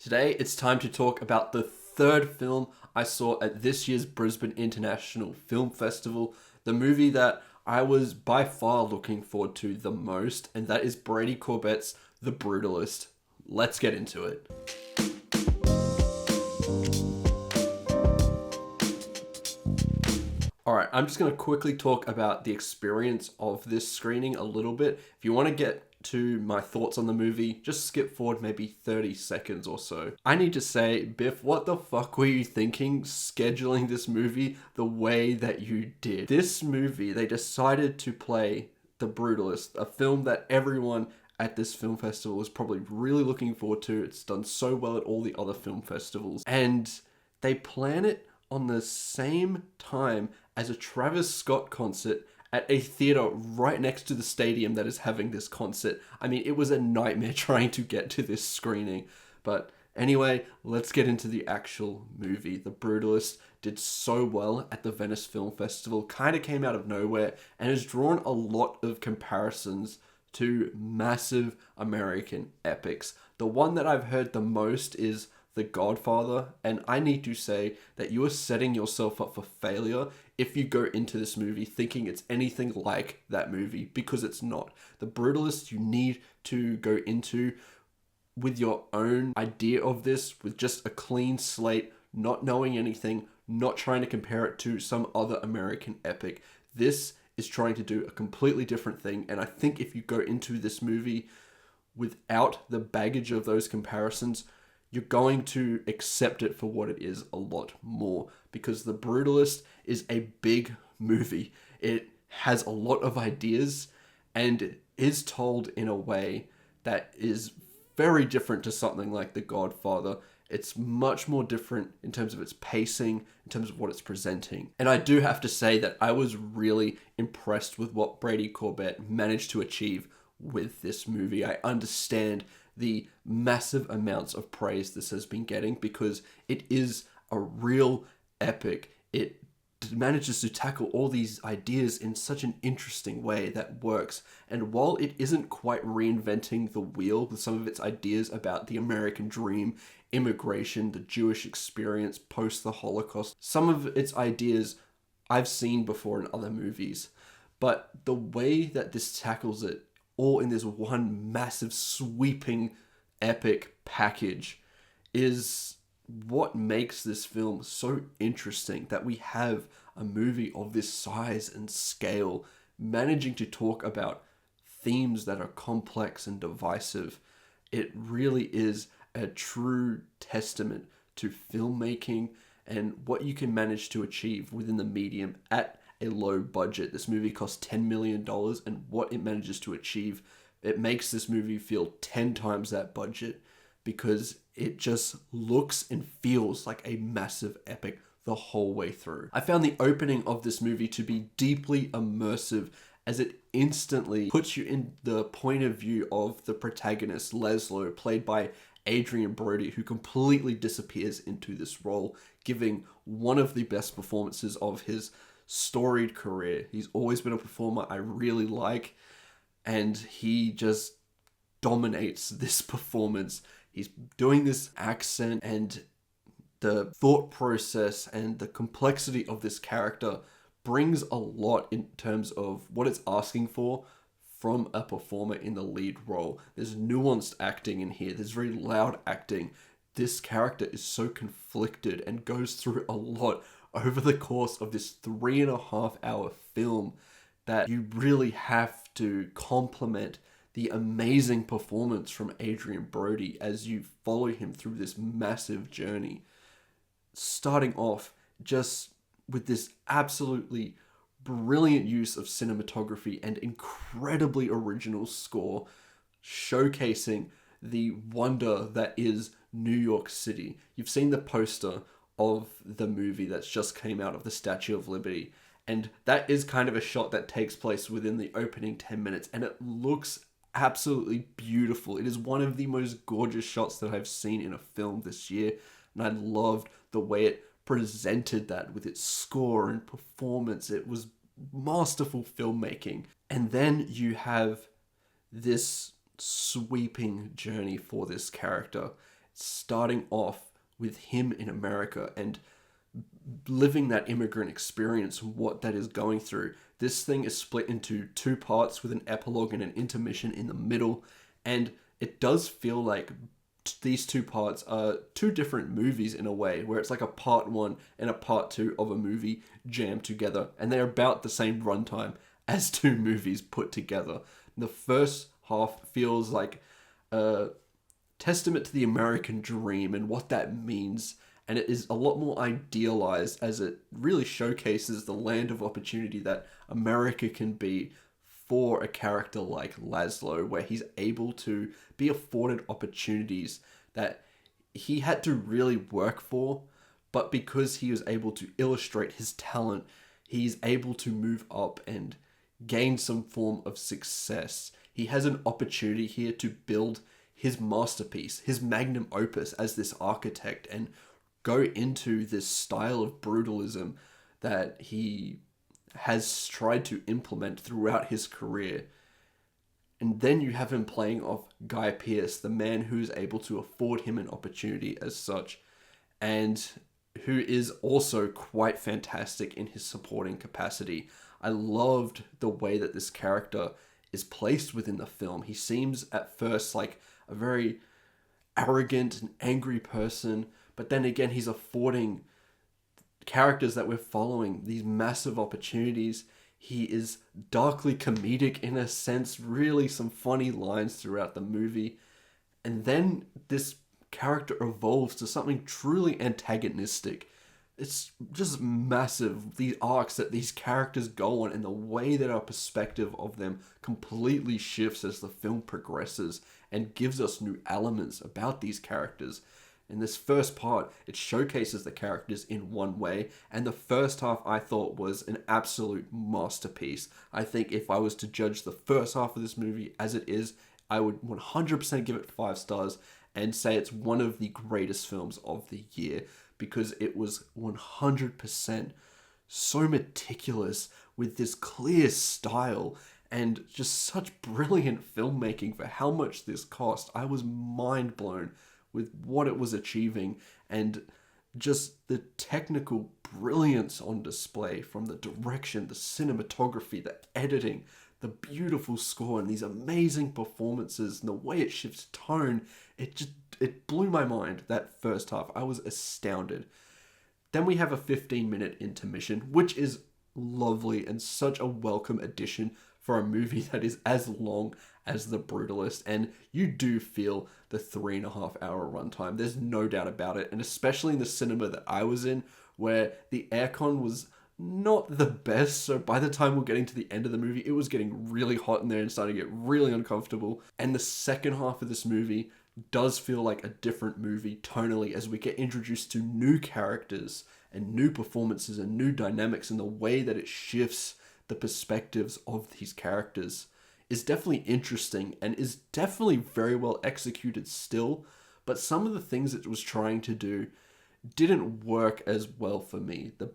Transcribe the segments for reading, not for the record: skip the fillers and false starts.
Today, it's time to talk about the third film I saw at this year's Brisbane International Film Festival, the movie that I was by far looking forward to the most, and that is Brady Corbet's The Brutalist. Let's get into it. Alright, I'm just going to quickly talk about the experience of this screening a little bit. If you want to get to my thoughts on the movie, just skip forward maybe 30 seconds or so. I need to say, Biff, what the fuck were you thinking scheduling this movie the way that you did? This movie, they decided to play The Brutalist, a film that everyone at this film festival was probably really looking forward to. It's done so well at all the other film festivals. And they plan it on the same time as a Travis Scott concert at a theater right next to the stadium that is having this concert. I mean, it was a nightmare trying to get to this screening. But anyway, let's get into the actual movie. The Brutalist did so well at the Venice Film Festival, kind of came out of nowhere, and has drawn a lot of comparisons to massive American epics. The one that I've heard the most is The Godfather, and I need to say that you are setting yourself up for failure if you go into this movie thinking it's anything like that movie, because it's not. The Brutalist, you need to go into with your own idea of this, with just a clean slate, not knowing anything, not trying to compare it to some other American epic. This is trying to do a completely different thing, and I think if you go into this movie without the baggage of those comparisons, you're going to accept it for what it is a lot more, because The Brutalist is a big movie. It has a lot of ideas and is told in a way that is very different to something like The Godfather. It's much more different in terms of its pacing, in terms of what it's presenting. And I do have to say that I was really impressed with what Brady Corbet managed to achieve with this movie. I understand the massive amounts of praise this has been getting because it is a real epic. It manages to tackle all these ideas in such an interesting way that works. And while it isn't quite reinventing the wheel with some of its ideas about the American dream, immigration, the Jewish experience post the Holocaust, some of its ideas I've seen before in other movies. But the way that this tackles it all in this one massive sweeping epic package is what makes this film so interesting, that we have a movie of this size and scale managing to talk about themes that are complex and divisive. It really is a true testament to filmmaking and what you can manage to achieve within the medium at a low budget. This movie cost $10 million, and what it manages to achieve, it makes this movie feel 10 times that budget, because it just looks and feels like a massive epic the whole way through. I found the opening of this movie to be deeply immersive, as it instantly puts you in the point of view of the protagonist, Laszlo, played by Adrien Brody, who completely disappears into this role, giving one of the best performances of his storied career. He's always been a performer I really like, and he just dominates this performance. He's doing this accent, and the thought process and the complexity of this character brings a lot in terms of what it's asking for from a performer in the lead role. There's nuanced acting in here. There's very loud acting. This character is so conflicted and goes through a lot over the course of this 3.5-hour film that you really have to compliment the amazing performance from Adrien Brody as you follow him through this massive journey. Starting off just with this absolutely brilliant use of cinematography and incredibly original score, showcasing the wonder that is New York City. You've seen the poster of the movie that's just came out of the Statue of Liberty, and that is kind of a shot that takes place within the opening 10 minutes, and it looks absolutely beautiful. It is one of the most gorgeous shots that I've seen in a film this year, and I loved the way it presented that with its score and performance. It was masterful filmmaking. And then you have this sweeping journey for this character. starting off with him in America and living that immigrant experience, what that is going through. This thing is split into two parts with an epilogue and an intermission in the middle, and it does feel like these two parts are two different movies in a way, where it's like a part one and a part two of a movie jammed together, and they're about the same runtime as two movies put together. The first half feels like a testament to the American dream and what that means, and it is a lot more idealized as it really showcases the land of opportunity that America can be for a character like Laszlo, where he's able to be afforded opportunities that he had to really work for, but because he was able to illustrate his talent, he's able to move up and gain some form of success. He has an opportunity here to build his masterpiece, his magnum opus as this architect, and go into this style of brutalism that he has tried to implement throughout his career. And then you have him playing off Guy Pearce, the man who's able to afford him an opportunity as such, and who is also quite fantastic in his supporting capacity. I loved the way that this character is placed within the film. He seems at first like a very arrogant and angry person, but then again, he's affording characters that we're following these massive opportunities. He is darkly comedic in a sense, really some funny lines throughout the movie. And then this character evolves to something truly antagonistic. It's just massive, these arcs that these characters go on and the way that our perspective of them completely shifts as the film progresses and gives us new elements about these characters. In this first part, it showcases the characters in one way, and the first half I thought was an absolute masterpiece. I think if I was to judge the first half of this movie as it is, I would 100% give it 5 stars and say it's one of the greatest films of the year, because it was 100% so meticulous with this clear style and just such brilliant filmmaking for how much this cost. I was mind blown with what it was achieving and just the technical brilliance on display, from the direction, the cinematography, the editing, the beautiful score, and these amazing performances, and the way it shifts tone. It blew my mind, that first half. I was astounded. Then we have a 15-minute intermission, which is lovely and such a welcome addition for a movie that is as long as The Brutalist, and you do feel the 3.5-hour runtime. There's no doubt about it, and especially in the cinema that I was in, where the aircon was not the best, so by the time we're getting to the end of the movie, it was getting really hot in there and starting to get really uncomfortable. And the second half of this movie does feel like a different movie tonally, as we get introduced to new characters and new performances and new dynamics, and the way that it shifts the perspectives of these characters is definitely interesting and is definitely very well executed still, but some of the things it was trying to do didn't work as well for me. The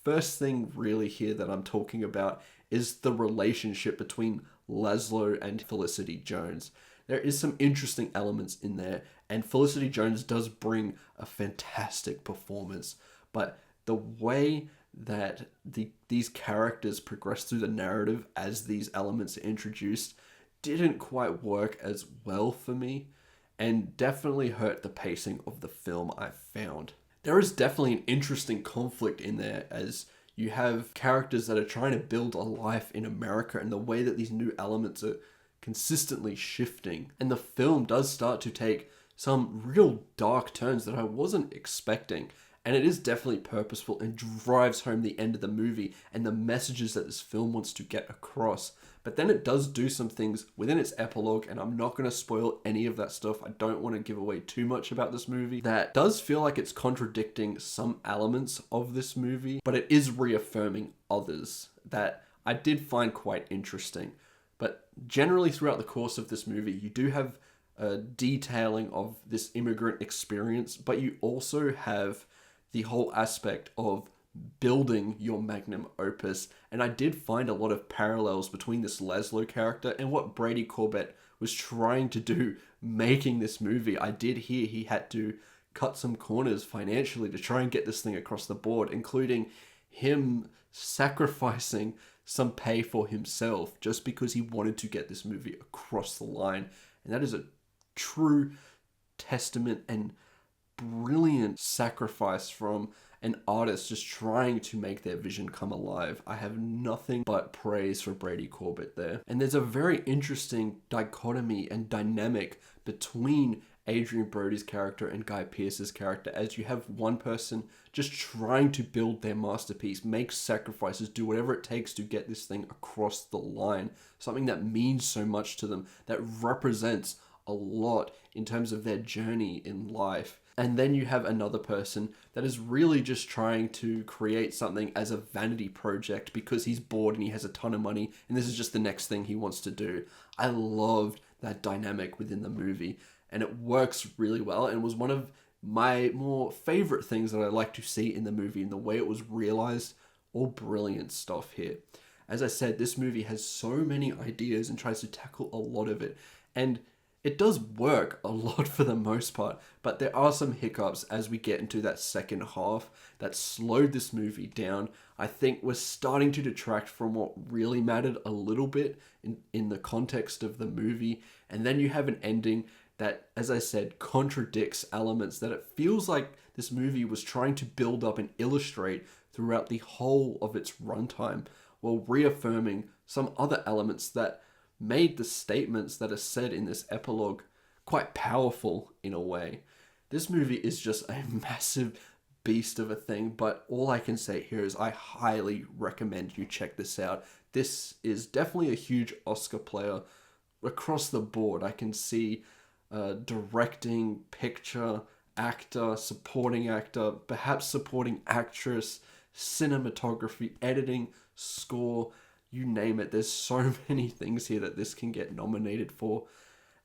first thing really here that I'm talking about is the relationship between Laszlo and Felicity Jones. There is some interesting elements in there, and Felicity Jones does bring a fantastic performance, but the way that these characters progress through the narrative as these elements are introduced didn't quite work as well for me, and definitely hurt the pacing of the film, I found. There is definitely an interesting conflict in there, as you have characters that are trying to build a life in America, and the way that these new elements are consistently shifting. And the film does start to take some real dark turns that I wasn't expecting. And it is definitely purposeful and drives home the end of the movie and the messages that this film wants to get across. But then it does do some things within its epilogue, and I'm not going to spoil any of that stuff. I don't want to give away too much about this movie. That does feel like it's contradicting some elements of this movie, but it is reaffirming others that I did find quite interesting. But generally throughout the course of this movie, you do have a detailing of this immigrant experience, but you also have the whole aspect of building your magnum opus. And I did find a lot of parallels between this Laszlo character and what Brady Corbet was trying to do making this movie. I did hear he had to cut some corners financially to try and get this thing across the board, including him sacrificing some pay for himself just because he wanted to get this movie across the line. And that is a true testament and brilliant sacrifice from an artist just trying to make their vision come alive. I have nothing but praise for Brady Corbet there. And there's a very interesting dichotomy and dynamic between Adrien Brody's character and Guy Pearce's character, as you have one person just trying to build their masterpiece, make sacrifices, do whatever it takes to get this thing across the line, something that means so much to them, that represents a lot in terms of their journey in life. And then you have another person that is really just trying to create something as a vanity project because he's bored and he has a ton of money and this is just the next thing he wants to do. I loved that dynamic within the movie, and it works really well, and was one of my more favorite things that I like to see in the movie, and the way it was realized. All brilliant stuff here. As I said, this movie has so many ideas and tries to tackle a lot of it, and it does work a lot for the most part, but there are some hiccups as we get into that second half that slowed this movie down. I think we're starting to detract from what really mattered a little bit in the context of the movie. And then you have an ending that, as I said, contradicts elements that it feels like this movie was trying to build up and illustrate throughout the whole of its runtime, while reaffirming some other elements that made the statements that are said in this epilogue quite powerful in a way. This movie is just a massive beast of a thing, but all I can say here is I highly recommend you check this out. This is definitely a huge Oscar player across the board. I can see directing, picture, actor, supporting actor, perhaps supporting actress, cinematography, editing, score, you name it. There's so many things here that this can get nominated for.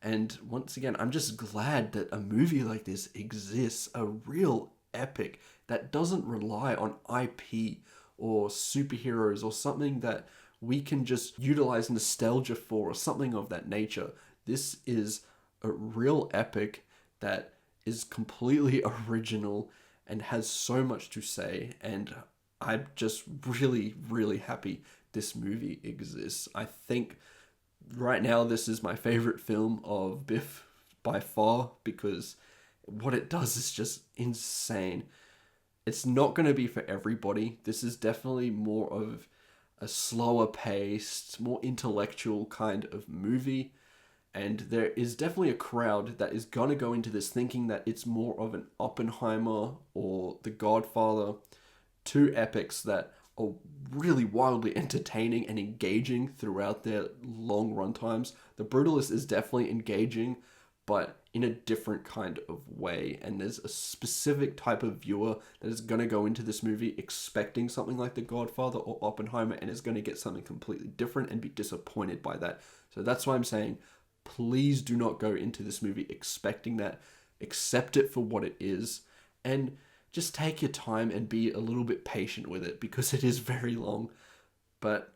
And once again, I'm just glad that a movie like this exists, a real epic that doesn't rely on IP or superheroes or something that we can just utilize nostalgia for or something of that nature. This is a real epic that is completely original and has so much to say. And I'm just really, really happy this movie exists. I think right now this is my favorite film of BIFF by far, because what it does is just insane. It's not going to be for everybody. This is definitely more of a slower paced, more intellectual kind of movie. And there is definitely a crowd that is going to go into this thinking that it's more of an Oppenheimer or The Godfather, two epics that are really wildly entertaining and engaging throughout their long run times. The Brutalist is definitely engaging, but in a different kind of way. And there's a specific type of viewer that is going to go into this movie expecting something like The Godfather or Oppenheimer, and is going to get something completely different and be disappointed by that. So that's why I'm saying, please do not go into this movie expecting that. Accept it for what it is, and just take your time and be a little bit patient with it, because it is very long, but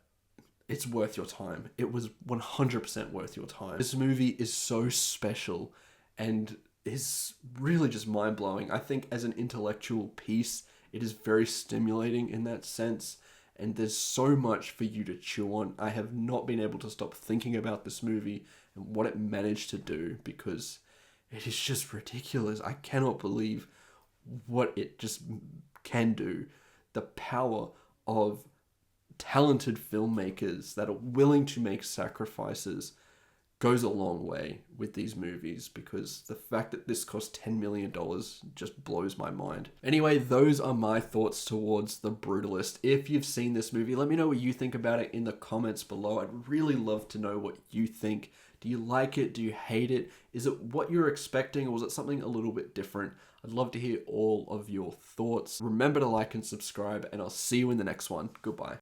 it's worth your time. It was 100% worth your time. This movie is so special and is really just mind-blowing. I think as an intellectual piece, it is very stimulating in that sense, and there's so much for you to chew on. I have not been able to stop thinking about this movie and what it managed to do, because it is just ridiculous. I cannot believe what it just can do. The power of talented filmmakers that are willing to make sacrifices goes a long way with these movies, because the fact that this cost $10 million just blows my mind. Anyway, those are my thoughts towards The Brutalist. If you've seen this movie, let me know what you think about it in the comments below. I'd really love to know what you think. Do you like it? Do you hate it? Is it what you're expecting, or was it something a little bit different? I'd love to hear all of your thoughts. Remember to like and subscribe, and I'll see you in the next one. Goodbye.